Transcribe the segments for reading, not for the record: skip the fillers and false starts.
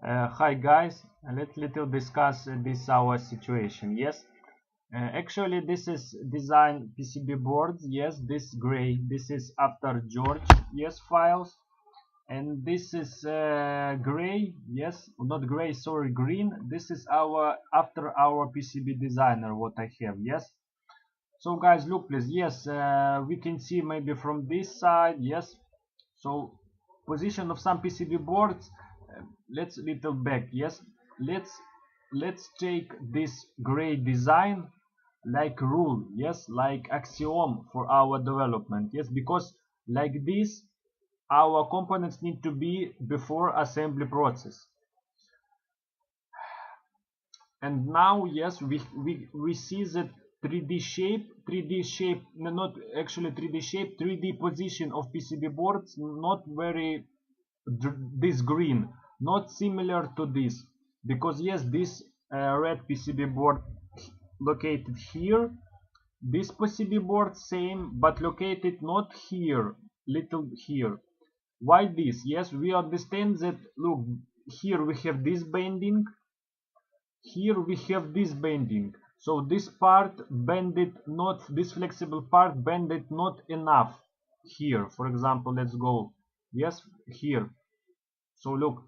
Hi guys, let's little discuss this our situation. Yes, actually this is design PCB boards. Yes, this gray. This is after George. Yes, files, and this is gray. Yes, not gray. Sorry, green. This is our after our PCB designer. What I have. Yes. So guys, look please. Yes, we can see maybe from this side. Yes. So position of some PCB boards. Let's little back. Yes, let's let's take this gray design like rule. Yes, like axiom for our development. Yes, because like this our components need to be before assembly process. And now yes, we see that 3D shape, no, not actually 3D shape, 3D position of PCB boards not very this green, not similar to this, because yes, this red PCB board located here, this PCB board same but located not here, little here. Why this? Yes, we understand that, look, here we have this bending, here we have this bending, so this part bended not, this flexible part bended not enough here. For example, let's go, yes, here. So look,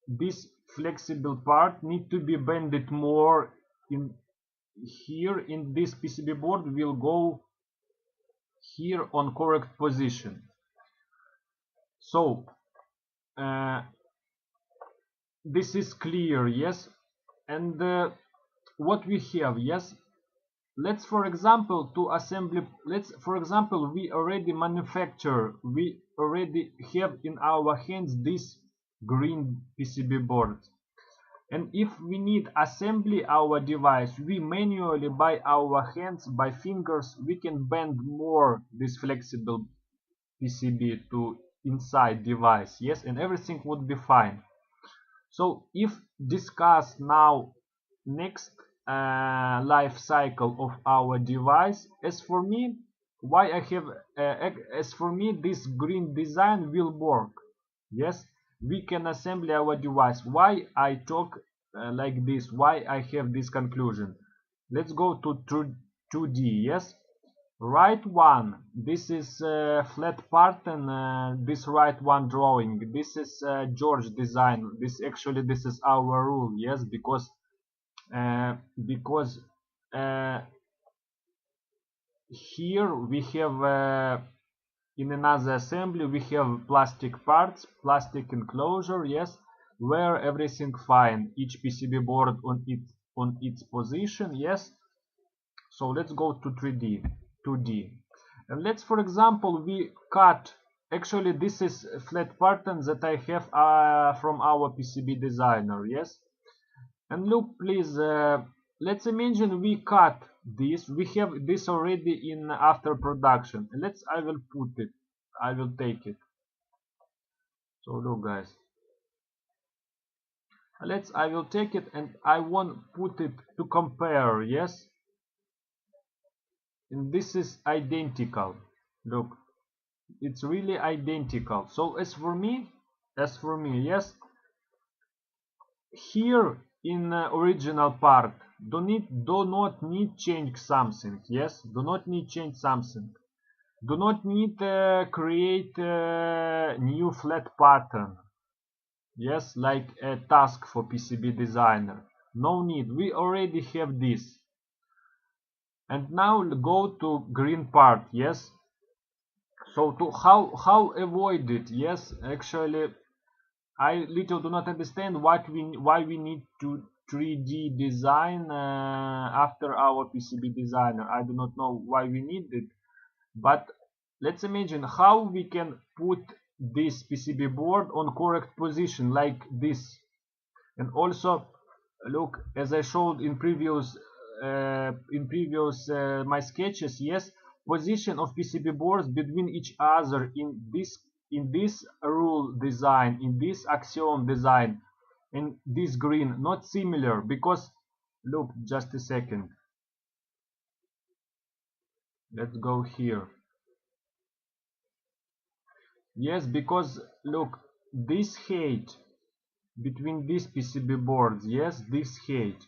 this flexible part need to be bended more in here. In this PCB board will go here on correct position. So this is clear, yes. And what we have, yes, let's for example to assembly, let's for example we already manufacture, we already have in our hands this green PCB board. And if we need assembly our device, we manually by our hands, by fingers, we can bend more this flexible PCB to inside device, yes, and everything would be fine. So if discuss now next life cycle of our device, as for me, why I have as for me this green design will work. Yes, we can assemble our device. Why I talk like this, why I have this conclusion. Let's go to 2D. Yes, right one, this is flat pattern, this right one drawing, this is George design, this actually this is our rule. Yes, because uh, here we have in another assembly we have plastic parts, plastic enclosure, yes, where everything fine, each PCB board on its position. Yes, so let's go to 3D 2D, and let's for example we cut, actually this is a flat pattern that I have from our PCB designer. Yes, and look please, let's imagine we cut this, we have this already in after production. Let's, I will put it, I will take it. So look guys, let's, I will take it and I want put it to compare. Yes, and this is identical, look, it's really identical. So as for me, yes, here in original part do not need change something. Yes, do not need change something, do not need create new flat pattern. Yes, like a task for PCB designer, no need, we already have this. And now go to green part. Yes, so to how avoid it. Yes, actually I little do not understand why we need to 3D design after our PCB designer. I do not know why we need it, but let's imagine how we can put this PCB board on correct position like this. And also look, as I showed in previous my sketches, yes, position of PCB boards between each other in this rule design, in this axiom design, in this green not similar, because look, just a second, let's go here. Yes, because look, this height between these PCB boards, yes, this height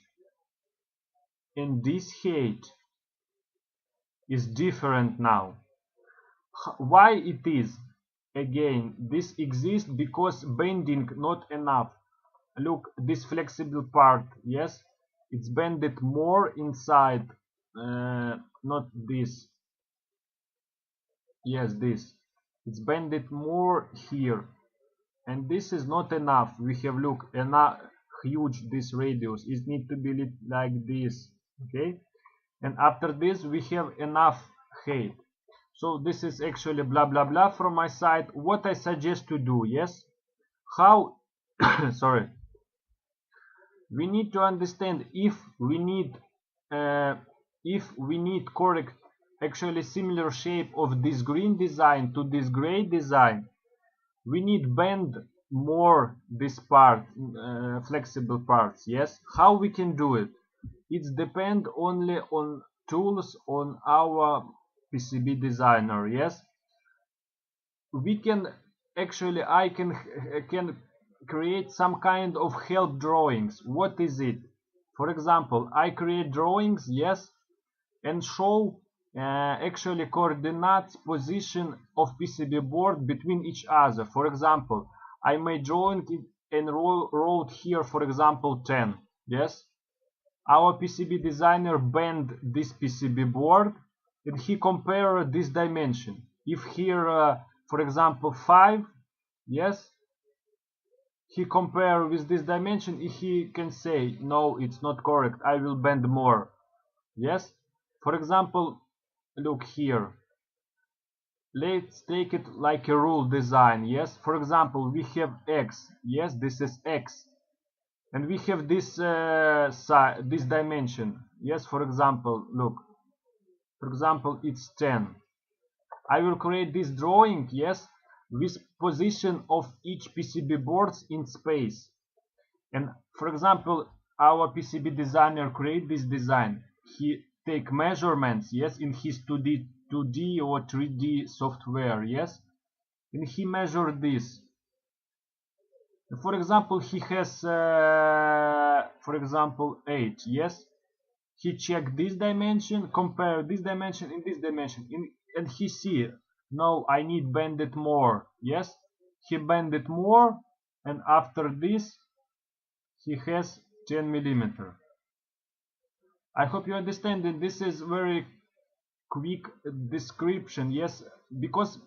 and this height is different now. Why it is? Again, this exists because bending not enough. Look, this flexible part, yes, it's bended more inside, not this, yes, this, it's bended more here, and this is not enough. We have, look, enough huge this radius, it need to be like this, okay, and after this we have enough height. So this is actually blah blah blah from my side. What I suggest to do, yes, how sorry, we need to understand if we need correct, actually similar shape of this green design to this gray design, we need bend more this part, flexible parts, yes. How we can do it? It's depend only on tools on our PCB designer, yes. We can actually, I can create some kind of help drawings. What is it? For example, I create drawings, yes, and show actually coordinates position of PCB board between each other. For example, I may drawing it and wrote here, for example, 10, yes. Our PCB designer bend this PCB board and he compare this dimension. If here, for example, 5, yes, he compare with this dimension, he can say, no, it's not correct, I will bend more, yes. For example, look here, let's take it like a rule design, yes. For example, we have X, yes, this is X, and we have this this dimension, yes. For example, look, for example, it's 10. I will create this drawing, yes, with position of each PCB boards in space. And for example, our PCB designer create this design. He take measurements, yes, in his 2D or 3D software, yes, and he measured this. For example, he has, for example, 8, yes. He check this dimension, compare this dimension and this dimension, and he see, no, I need bend it more, yes. He bend it more, and after this he has 10 millimeter. I hope you understand that this is very quick description, yes, because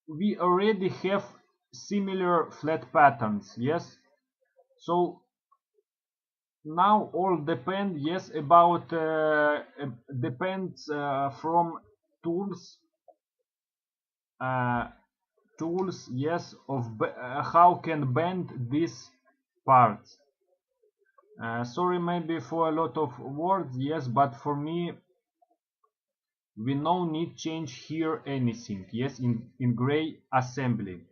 we already have similar flat patterns, yes. So now all depend, yes, about depends from tools, yes, of how can bend these parts. Sorry maybe for a lot of words, yes, but for me we no need change here anything, yes. In gray assembly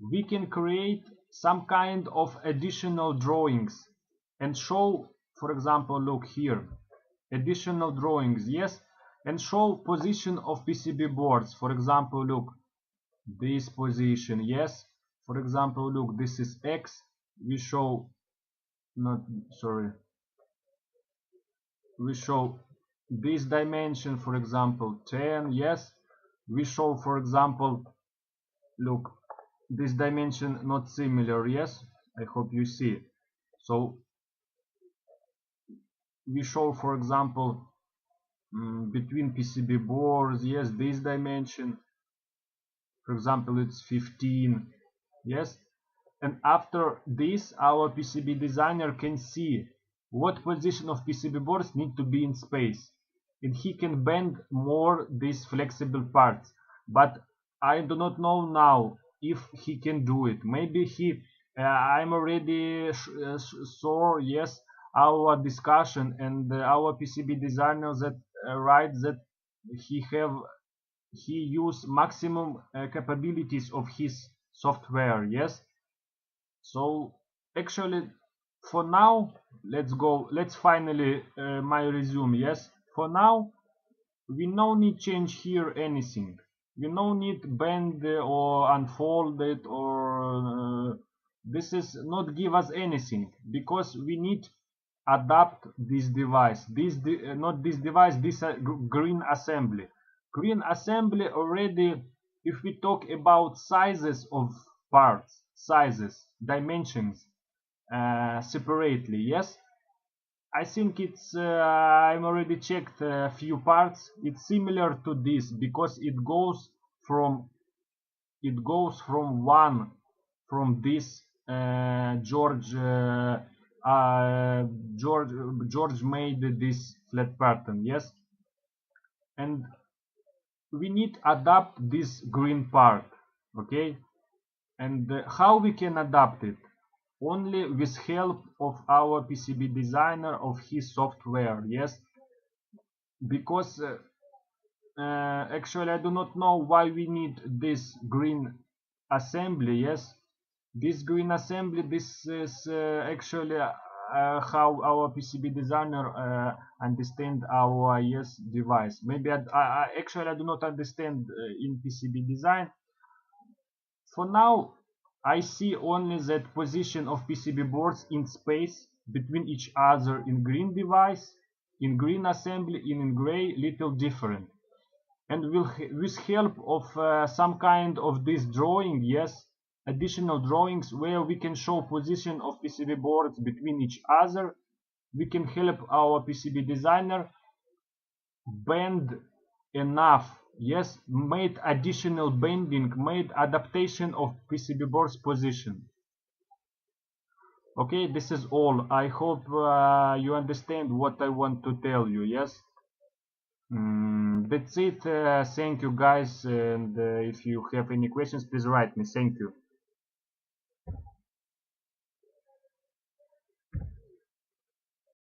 we can create some kind of additional drawings and show, for example, look here, additional drawings, yes, and show position of PCB boards. For example, look, this position, yes. For example, look, this is X, we show, not, sorry, we show this dimension, for example, 10, yes. We show, for example, look, this dimension not similar, yes. I hope you see. So we show, for example, between PCB boards, yes, this dimension, for example, it's 15, yes. And after this our PCB designer can see what position of PCB boards need to be in space, and he can bend more these flexible parts. But I do not know now if he can do it. Maybe he I'm already saw, yes, our discussion, and our PCB designer that writes that he use maximum capabilities of his software, yes. So actually for now, let's finally my resume, yes. For now we no need change here anything, we no need bend or unfold it or this is not give us anything, because we need adapt this device, not this device, this green assembly already. If we talk about sizes of parts, sizes, dimensions, separately, yes, I think it's I'm already checked a few parts. It's similar to this, because from one, from this George George made this flat pattern, yes, and we need adapt this green part, okay, and how we can adapt it? Only with help of our PCB designer, of his software, yes, because actually I do not know why we need this green assembly, yes, this green assembly, this is actually how our PCB designer understand our yes device. Maybe actually I do not understand in PCB design. For now, I see only that position of PCB boards in space between each other in green device, in green assembly, in gray little different. And with help of some kind of this drawing, yes, additional drawings where we can show position of PCB boards between each other, we can help our PCB designer bend enough, yes, made additional bending, made adaptation of PCB board's position. Okay, this is all. I hope you understand what I want to tell you, yes. That's it. Thank you guys, and if you have any questions, please write me. Thank you.